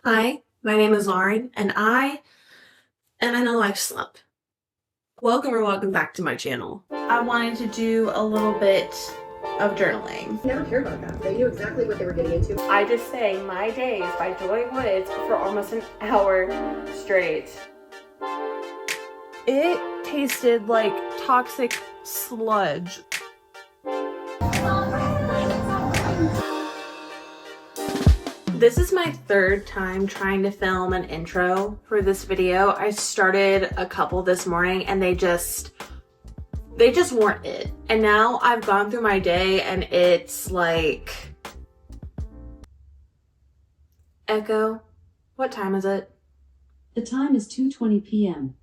Hi, my name is Lauren, and I am in a life slump. Welcome back to my channel. I wanted to do a little bit of journaling. Never cared about that. They knew exactly what they were getting into. I just sang My Days by Joy Woods for almost an hour straight. It tasted like toxic sludge. This is my third time trying to film an intro for this video. I started a couple this morning and they just weren't it. And now I've gone through my day and it's like, Echo, what time is it? The time is 2:20 p.m.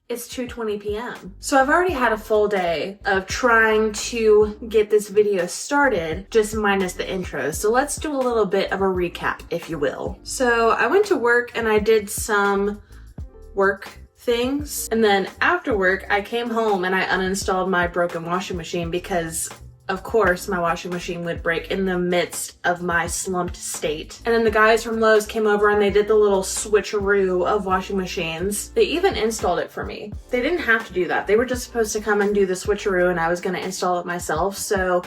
It's 2:20 p.m. So I've already had a full day of trying to get this video started, just minus the intro. So let's do a little bit of a recap, if you will. So I went to work and I did some work things. And then after work, I came home and I uninstalled my broken washing machine because of course, my washing machine would break in the midst of my slumped state. And then the guys from Lowe's came over and they did the little switcheroo of washing machines. They even installed it for me. They didn't have to do that. They were just supposed to come and do the switcheroo and I was gonna install it myself. So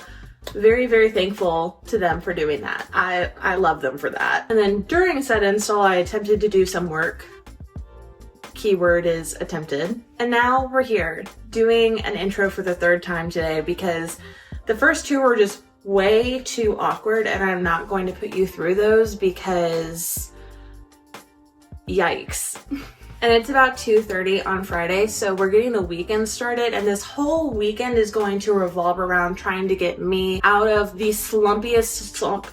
very, very thankful to them for doing that. I love them for that. And then during said install, I attempted to do some work. Keyword is attempted. And now we're here doing an intro for the third time today because the first two were just way too awkward and I'm not going to put you through those because yikes. And it's about 2:30 on Friday, so we're getting the weekend started and this whole weekend is going to revolve around trying to get me out of the slumpiest slump.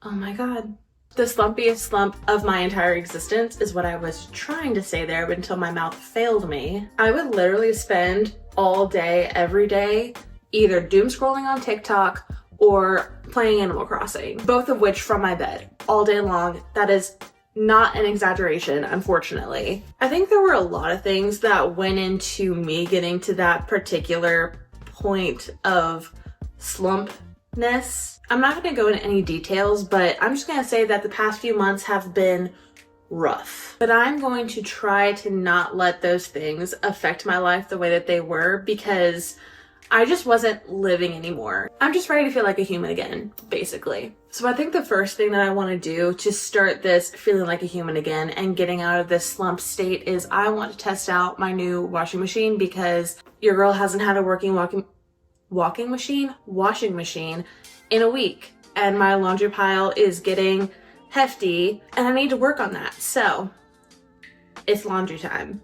Oh my God. The slumpiest slump of my entire existence is what I was trying to say there until my mouth failed me. I would literally spend all day, every day, either doom scrolling on TikTok or playing Animal Crossing, both of which from my bed all day long. That is not an exaggeration, unfortunately. I think there were a lot of things that went into me getting to that particular point of slumpness. I'm not going to go into any details, but I'm just going to say that the past few months have been rough. But I'm going to try to not let those things affect my life the way that they were because I just wasn't living anymore. I'm just ready to feel like a human again, basically. So I think the first thing that I want to do to start this feeling like a human again and getting out of this slump state is I want to test out my new washing machine because your girl hasn't had a working washing machine in a week and my laundry pile is getting hefty and I need to work on that. So it's laundry time.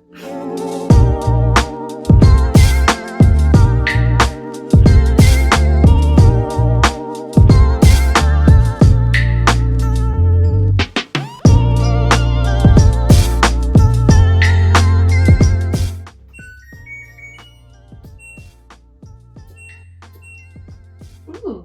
Ooh.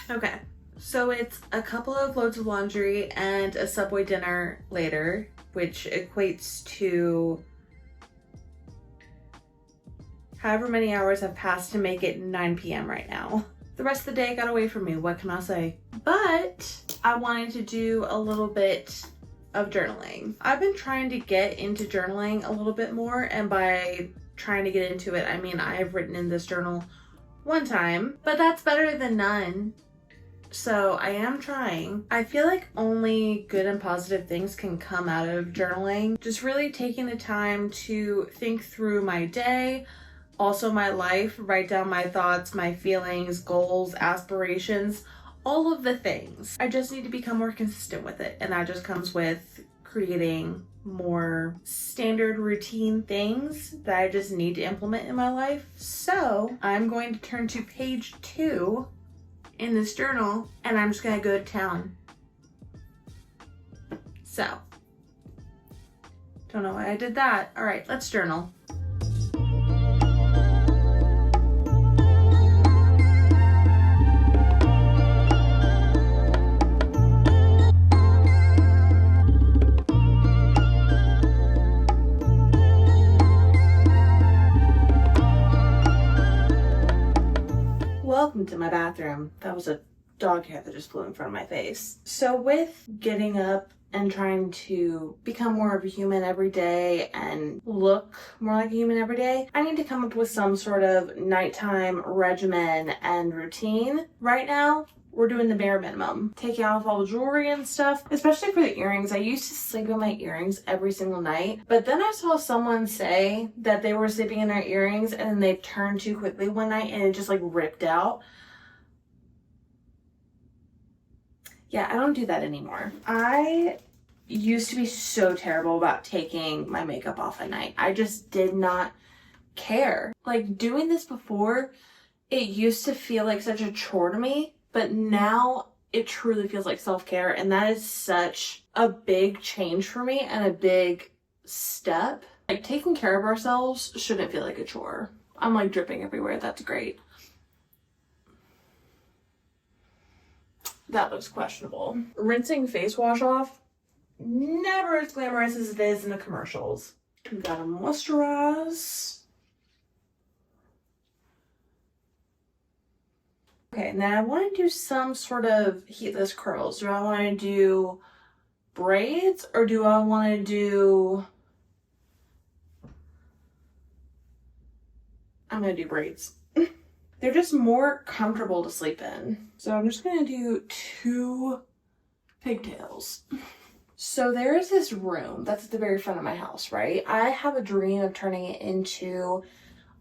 Okay, so it's a couple of loads of laundry and a Subway dinner later, which equates to however many hours have passed to make it 9 p.m. right now. The rest of the day got away from me, what can I say? But I wanted to do a little bit of journaling. I've been trying to get into journaling a little bit more, and by trying to get into it, I mean I have written in this journal one time, but that's better than none. So I am trying. I feel like only good and positive things can come out of journaling. Just really taking the time to think through my day, also my life, write down my thoughts, my feelings, goals, aspirations, all of the things. I just need to become more consistent with it, and that just comes with creating more standard routine things that I just need to implement in my life. So I'm going to turn to page 2 in this journal and I'm just gonna go to town. So Don't know why I did that. All right, let's journal. Welcome to my bathroom. That was a dog hair that just flew in front of my face. So with getting up and trying to become more of a human every day and look more like a human every day, I need to come up with some sort of nighttime regimen and routine. Right now, we're doing the bare minimum. Taking off all the jewelry and stuff, especially for the earrings. I used to sleep in my earrings every single night, but then I saw someone say that they were sleeping in their earrings and then they turned too quickly one night and it just like ripped out. Yeah, I don't do that anymore. I used to be so terrible about taking my makeup off at night. I just did not care. Like doing this before, it used to feel like such a chore to me, but now it truly feels like self-care, and that is such a big change for me and a big step. Like taking care of ourselves shouldn't feel like a chore. I'm like dripping everywhere. That's great. That looks questionable. Rinsing face wash off, never as glamorous as it is in the commercials. We gotta moisturize. Okay, now I want to do some sort of heatless curls. Do I want to do braids or do I want to do... I'm going to do braids. They're just more comfortable to sleep in. So I'm just going to do 2 pigtails. So there is this room that's at the very front of my house, right? I have a dream of turning it into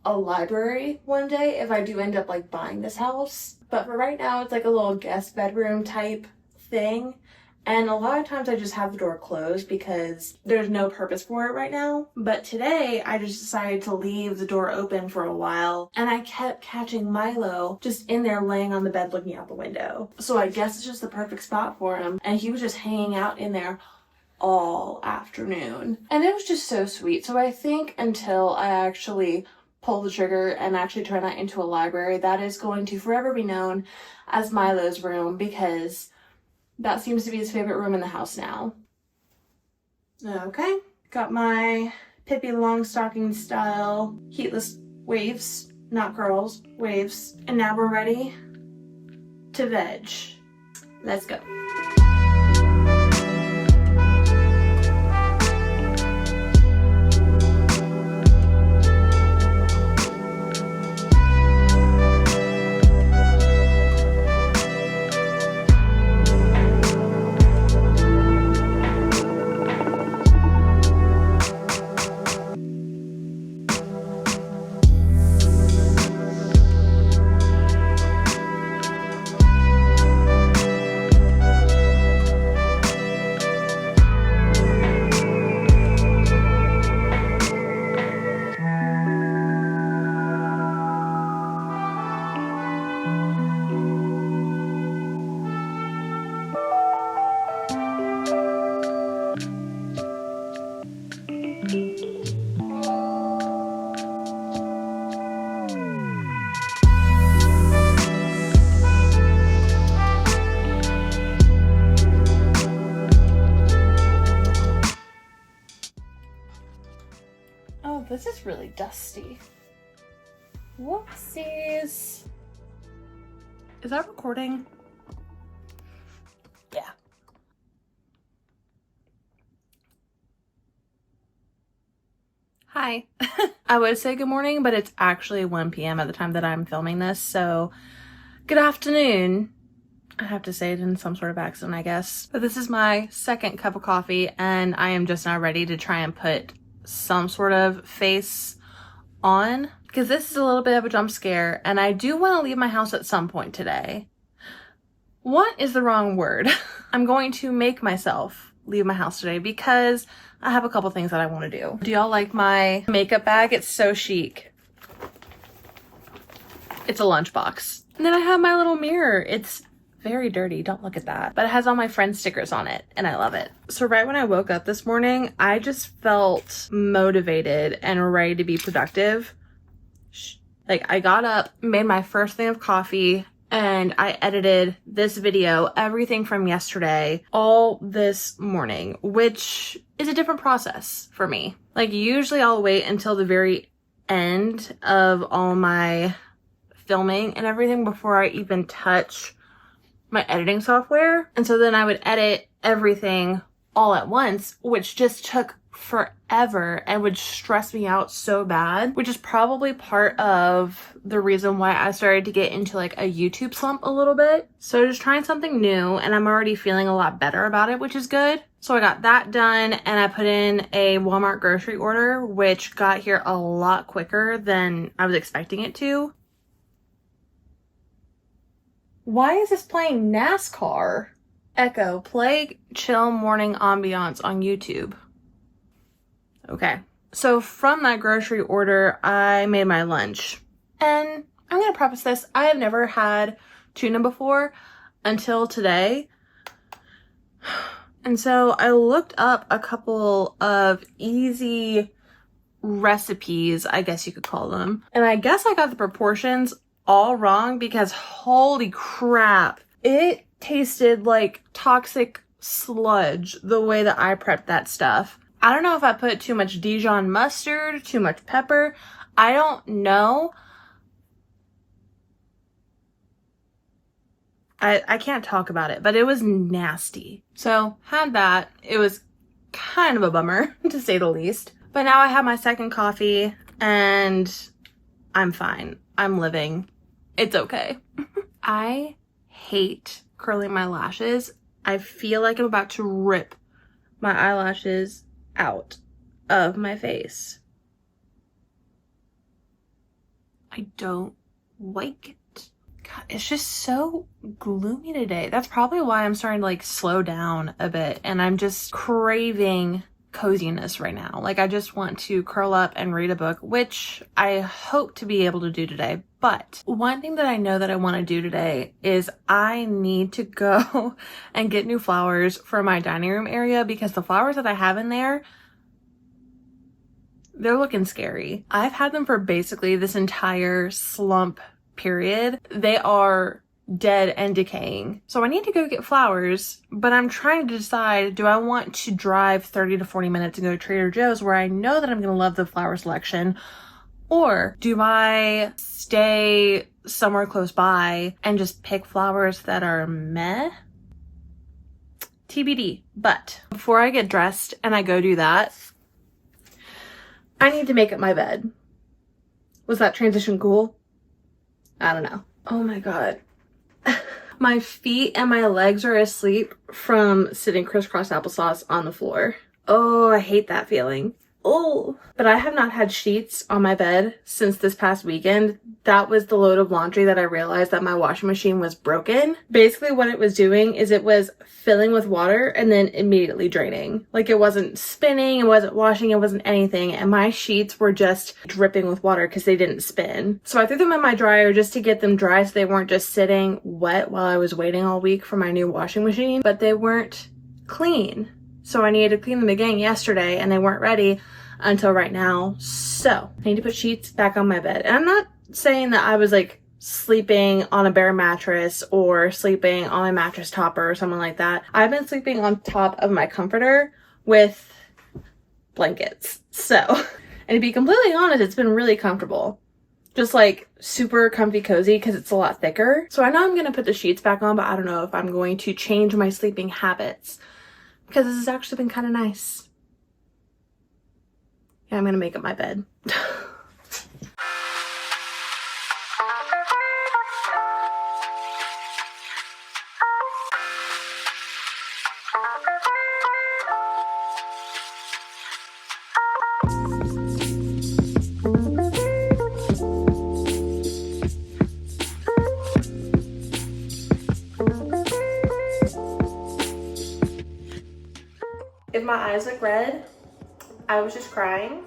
a library one day if I do end up like buying this house. But for right now, it's like a little guest bedroom type thing. And a lot of times I just have the door closed because there's no purpose for it right now. But today I just decided to leave the door open for a while and I kept catching Milo just in there laying on the bed looking out the window. So I guess it's just the perfect spot for him. And he was just hanging out in there all afternoon. And it was just so sweet. So I think until I actually pull the trigger and actually turn that into a library, that is going to forever be known as Milo's room because that seems to be his favorite room in the house now. Okay, got my Pippi Longstocking style heatless waves, not curls, waves. And now we're ready to veg. Let's go. This is really dusty. Whoopsies. Is that recording? Yeah. Hi. I would say good morning, but it's actually 1 p.m. at the time that I'm filming this, so good afternoon. I have to say it in some sort of accent, I guess. But this is my second cup of coffee, and I am just now ready to try and put some sort of face on because this is a little bit of a jump scare and I do want to leave my house at some point today. What is the wrong word? I'm going to make myself leave my house today because I have a couple things that I want to do. Do y'all like my makeup bag? It's so chic. It's a lunchbox. And then I have my little mirror. It's very dirty. Don't look at that. But it has all my friends' stickers on it and I love it. So right when I woke up this morning, I just felt motivated and ready to be productive. Like I got up, made my first thing of coffee, and I edited this video, everything from yesterday, all this morning, which is a different process for me. Like usually I'll wait until the very end of all my filming and everything before I even touch my editing software. And so then I would edit everything all at once, which just took forever and would stress me out so bad, which is probably part of the reason why I started to get into like a YouTube slump a little bit. So just trying something new, and I'm already feeling a lot better about it, which is good. So I got that done and I put in a Walmart grocery order, which got here a lot quicker than I was expecting it to. Why is this playing NASCAR? Echo, play chill morning ambiance on YouTube. Okay, so from that grocery order, I made my lunch. And I'm gonna preface this, I have never had tuna before until today. And so I looked up a couple of easy recipes, I guess you could call them. And I guess I got the proportions all wrong because holy crap, it tasted like toxic sludge the way that I prepped that stuff. I don't know if I put too much Dijon mustard, too much pepper. I don't know. I can't talk about it, but it was nasty. So had that. It was kind of a bummer to say the least. But now I have my second coffee and I'm fine. I'm living. It's okay. I hate curling my lashes. I feel like I'm about to rip my eyelashes out of my face. I don't like it. God, it's just so gloomy today. That's probably why I'm starting to like slow down a bit and I'm just craving coziness right now. Like I just want to curl up and read a book, which I hope to be able to do today. But one thing that I know that I want to do today is I need to go and get new flowers for my dining room area because the flowers that I have in there, they're looking scary. I've had them for basically this entire slump period. They are dead and decaying. So I need to go get flowers, but I'm trying to decide, do I want to drive 30 to 40 minutes and go to Trader Joe's where I know that I'm going to love the flower selection, or do I stay somewhere close by and just pick flowers that are meh? TBD. But before I get dressed and I go do that, I need to make up my bed. Was that transition cool? I don't know. Oh my God. My feet and my legs are asleep from sitting crisscross applesauce on the floor. Oh, I hate that feeling. Oh, but I have not had sheets on my bed since this past weekend. That was the load of laundry that I realized that my washing machine was broken. Basically what it was doing is it was filling with water and then immediately draining. Like it wasn't spinning, it wasn't washing, it wasn't anything. And my sheets were just dripping with water because they didn't spin. So I threw them in my dryer just to get them dry so they weren't just sitting wet while I was waiting all week for my new washing machine, but they weren't clean. So I needed to clean them again yesterday and they weren't ready until right now. So I need to put sheets back on my bed. And I'm not saying that I was like sleeping on a bare mattress or sleeping on my mattress topper or something like that. I've been sleeping on top of my comforter with blankets. So, and to be completely honest, it's been really comfortable. Just like super comfy cozy because it's a lot thicker. So I know I'm going to put the sheets back on, but I don't know if I'm going to change my sleeping habits because this has actually been kind of nice. Yeah, I'm going to make up my bed. If my eyes look red, I was just crying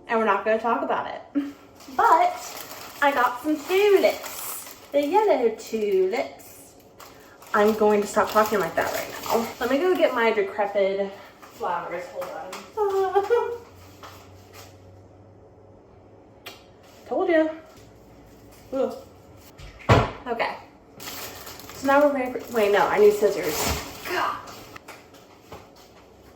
and we're not going to talk about it. But I got some tulips, the yellow tulips. I'm going to stop talking like that right now. Let me go get my decrepit flowers. Hold on. Told you. Ooh. Okay. So now we're ready for, wait, no, I need scissors. God.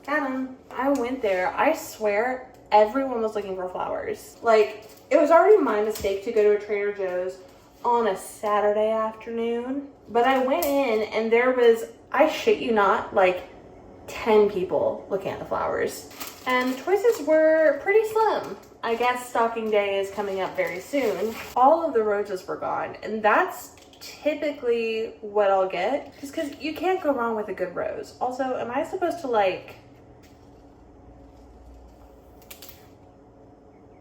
Got 'em. I went there. I swear everyone was looking for flowers. Like, it was already my mistake to go to a Trader Joe's on a Saturday afternoon. But I went in and there was, I shit you not, like 10 people looking at the flowers. And the choices were pretty slim. I guess stocking day is coming up very soon. All of the roses were gone, and that's typically what I'll get, just because you can't go wrong with a good rose. Also, am I supposed to like,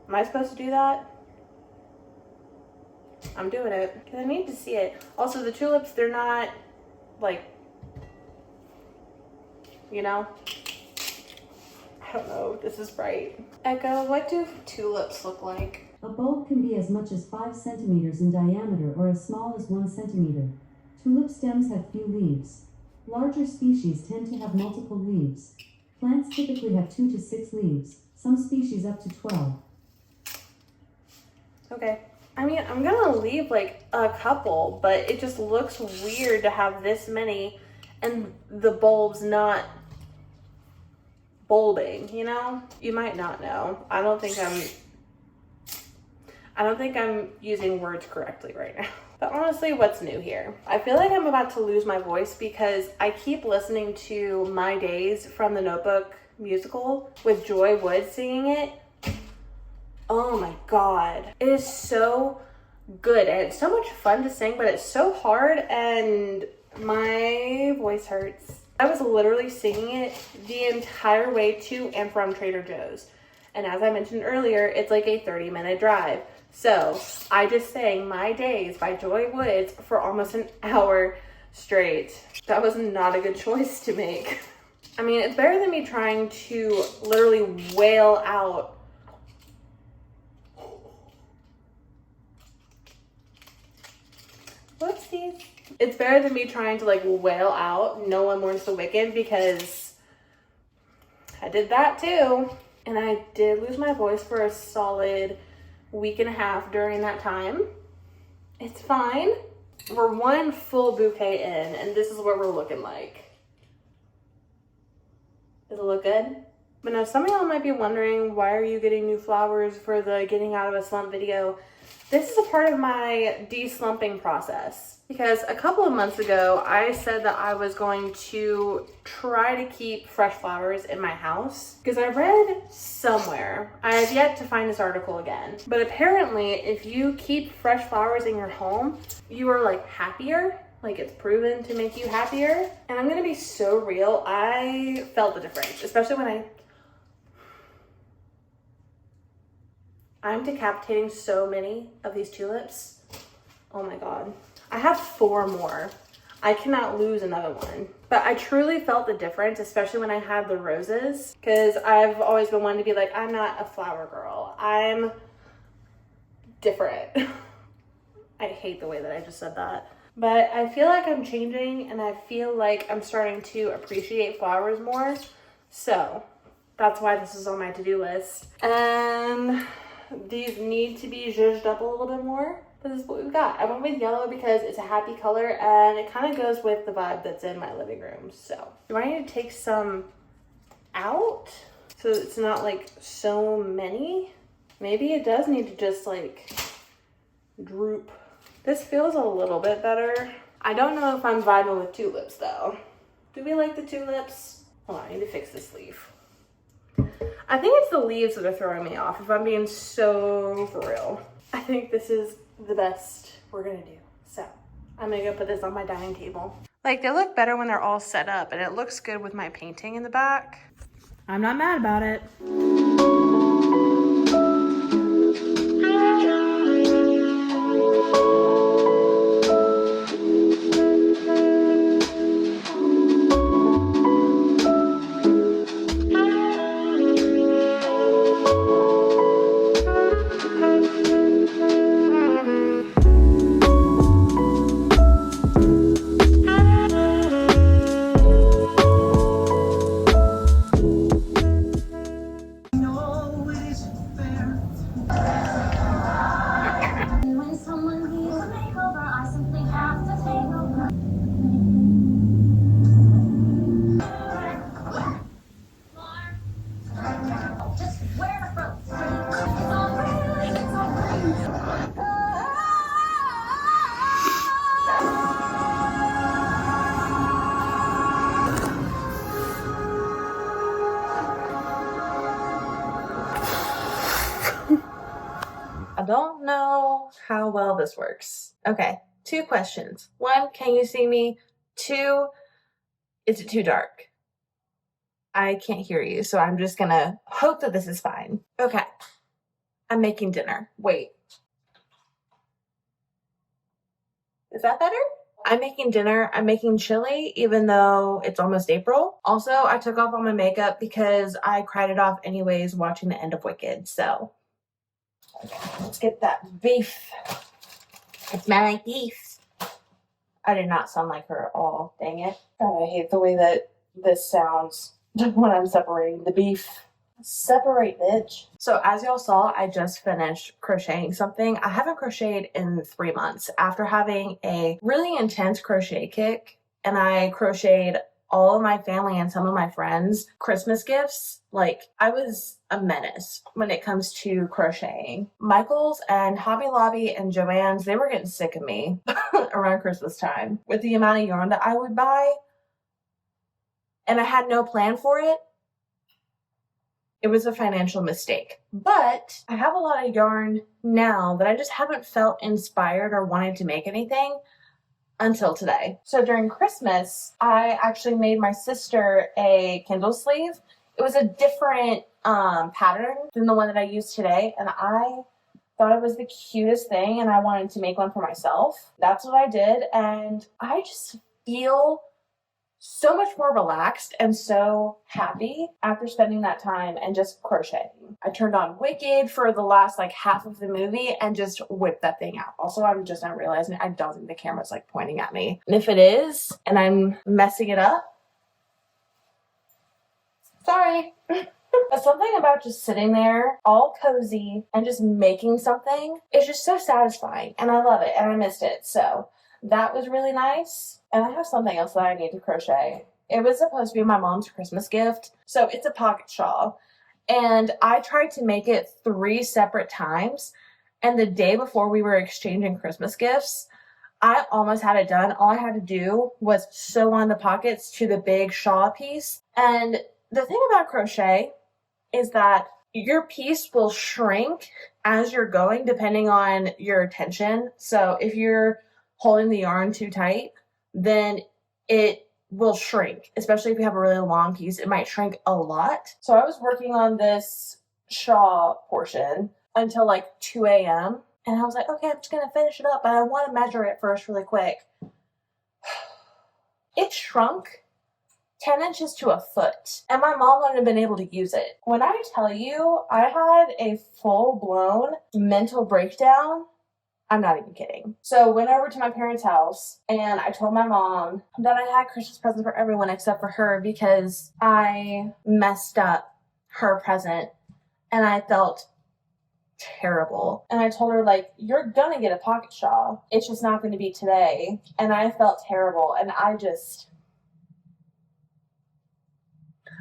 am I supposed to do that? I'm doing it because I need to see it. Also, the tulips, they're not like, you know, I don't know if this is right. Echo, what do tulips look like? A bulb can be as much as 5 centimeters in diameter or as small as 1 centimeter. Tulip stems have few leaves. Larger species tend to have multiple leaves. Plants typically have 2 to 6 leaves, some species up to 12. Okay. I mean, I'm gonna leave like a couple, but it just looks weird to have this many and the bulbs not bulbing, you know? You might not know. I don't think I'm using words correctly right now. But honestly, what's new here? I feel like I'm about to lose my voice because I keep listening to My Days from the Notebook musical with Joy Wood singing it. Oh my God. It is so good and it's so much fun to sing, but it's so hard and my voice hurts. I was literally singing it the entire way to and from Trader Joe's. And as I mentioned earlier, it's like a 30-minute drive. So I just sang My Days by Joy Woods for almost an hour straight. That was not a good choice to make. I mean, it's better than me trying to literally wail out whoopsies. It's better than me trying to like wail out No One Mourns the Wicked, because I did that too. And I did lose my voice for a solid week and a half during that time. It's fine. We're one full bouquet in and this is what we're looking like. Does it look good? But now some of y'all might be wondering, why are you getting new flowers for the getting out of a slump video? This is a part of my de-slumping process. Because a couple of months ago, I said that I was going to try to keep fresh flowers in my house. Because I read somewhere, I have yet to find this article again, but apparently if you keep fresh flowers in your home, you are like happier. Like it's proven to make you happier. And I'm gonna be so real, I felt the difference, especially when I'm decapitating so many of these tulips. Oh my God. I have 4 more. I cannot lose another one. But I truly felt the difference, especially when I had the roses, because I've always been one to be like, I'm not a flower girl. I'm different. I hate the way that I just said that. But I feel like I'm changing and I feel like I'm starting to appreciate flowers more. So that's why this is on my to-do list. And these need to be zhuzhed up a little bit more. This is what we've got. I went with yellow because it's a happy color and it kind of goes with the vibe that's in my living room. So do I need to take some out so it's not like so many? Maybe it does need to just like droop. This feels a little bit better. I don't know if I'm vibing with tulips though. Do we like the tulips? Hold on, I need to fix this leaf. I think it's the leaves that are throwing me off, if I'm being so for real. I think this is the best we're gonna do. So I'm gonna go put this on my dining table. Like they look better when they're all set up and it looks good with my painting in the back. I'm not mad about it. well this works. Okay, 2 questions. 1, can you see me? 2, is it too dark? I can't hear you, so I'm just gonna hope that this is fine. Okay, I'm making dinner. Wait. Is that better? I'm making dinner. I'm making chili, even though it's almost April. Also, I took off all my makeup because I cried it off anyways watching the end of Wicked. So, okay, let's get that beef. It smells like beef. I did not sound like her at all. Dang it. God, I hate the way that this sounds when I'm separating the beef. Separate, bitch. So as y'all saw, I just finished crocheting something. I haven't crocheted in 3 months after having a really intense crochet kick, and I crocheted all of my family and some of my friends Christmas gifts. Like, I was a menace when it comes to crocheting. Michael's and Hobby Lobby and Joann's, they were getting sick of me around Christmas time with the amount of yarn that I would buy, and I had no plan for it. It was a financial mistake. But I have a lot of yarn now that I just haven't felt inspired or wanted to make anything until today. So during Christmas, I actually made my sister a Kindle sleeve. It was a different pattern than the one that I use today, and I thought it was the cutest thing, and I wanted to make one for myself. That's what I did, and I just feel so much more relaxed and so happy after spending that time and just crocheting. I turned on Wicked for the last like half of the movie and just whipped that thing out. Also, I'm just not realizing I don't think the camera's like pointing at me. And if it is, and I'm messing it up, sorry. But something about just sitting there all cozy and just making something is just so satisfying, and I love it, and I missed it. So that was really nice. And I have something else that I need to crochet. It was supposed to be my mom's Christmas gift. So it's a pocket shawl. And I tried to make it 3 separate times. And the day before we were exchanging Christmas gifts, I almost had it done. All I had to do was sew on the pockets to the big shawl piece. And the thing about crochet is that your piece will shrink as you're going depending on your tension. So if you're holding the yarn too tight, then it will shrink, especially if you have a really long piece. It might shrink a lot. So I was working on this shawl portion until like 2 a.m. And I was like, okay, I'm just going to finish it up, but I want to measure it first really quick. It shrunk 10 inches to a foot, and my mom wouldn't have been able to use it. When I tell you I had a full-blown mental breakdown, I'm not even kidding. So I went over to my parents' house and I told my mom that I had Christmas presents for everyone except for her because I messed up her present and I felt terrible. And I told her, like, you're gonna get a pocket shawl. It's just not gonna be today. And I felt terrible, and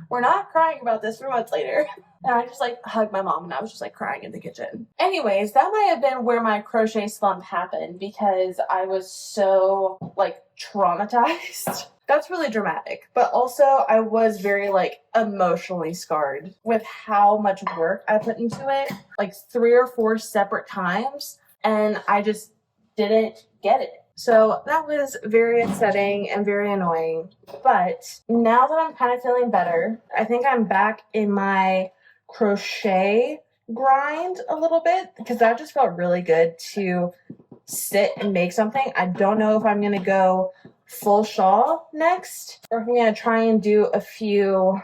we're not crying about this for months later. And I just like hugged my mom and I was just like crying in the kitchen. Anyways, that might have been where my crochet slump happened because I was so like traumatized. That's really dramatic. But also I was very like emotionally scarred with how much work I put into it, like 3 or 4 separate times. And I just didn't get it. So that was very upsetting and very annoying. But now that I'm kind of feeling better, I think I'm back in my crochet grind a little bit because that just felt really good to sit and make something. I don't know if I'm going to go full shawl next or if I'm going to try and do a few,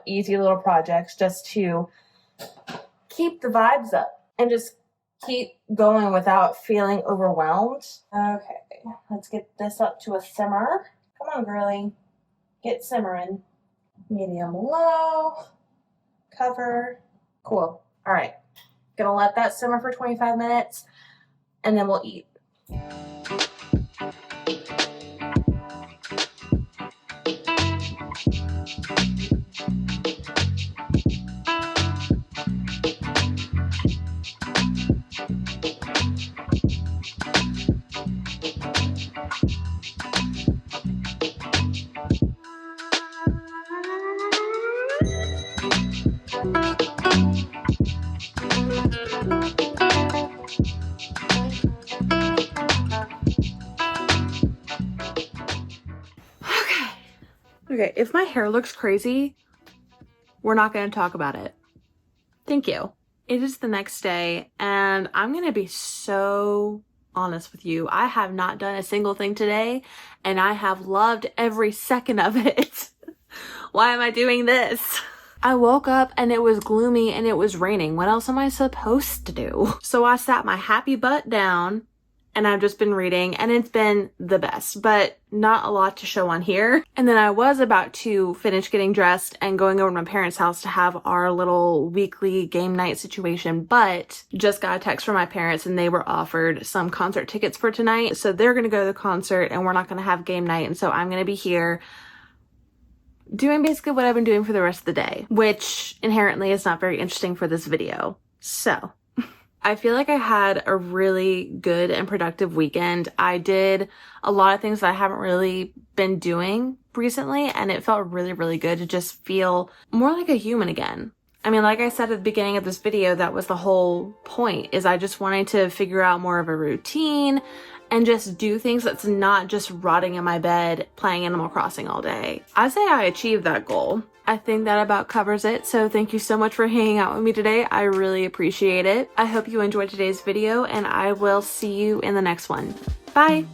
easy little projects just to keep the vibes up and just keep going without feeling overwhelmed. Okay, let's get this up to a simmer. Come on, girly. Get simmering. Medium low. Cover. Cool. All right. Gonna let that simmer for 25 minutes and then we'll eat. Okay, if my hair looks crazy, we're not going to talk about it. Thank you. It is the next day, and I'm going to be so honest with you. I have not done a single thing today, and I have loved every second of it. Why am I doing this? I woke up and it was gloomy and it was raining. What else am I supposed to do? So I sat my happy butt down and I've just been reading, and it's been the best, but not a lot to show on here. And then I was about to finish getting dressed and going over to my parents' house to have our little weekly game night situation, but just got a text from my parents and they were offered some concert tickets for tonight. So they're gonna go to the concert and we're not gonna have game night. And so I'm gonna be here doing basically what I've been doing for the rest of the day, which inherently is not very interesting for this video. So I feel like I had a really good and productive weekend. I did a lot of things that I haven't really been doing recently, and it felt really, really good to just feel more like a human again. I mean, like I said at the beginning of this video, that was the whole point, is I just wanted to figure out more of a routine and just do things that's not just rotting in my bed playing Animal Crossing all day. I say I achieved that goal. I think that about covers it. So thank you so much for hanging out with me today. I really appreciate it. I hope you enjoyed today's video, and I will see you in the next one. Bye.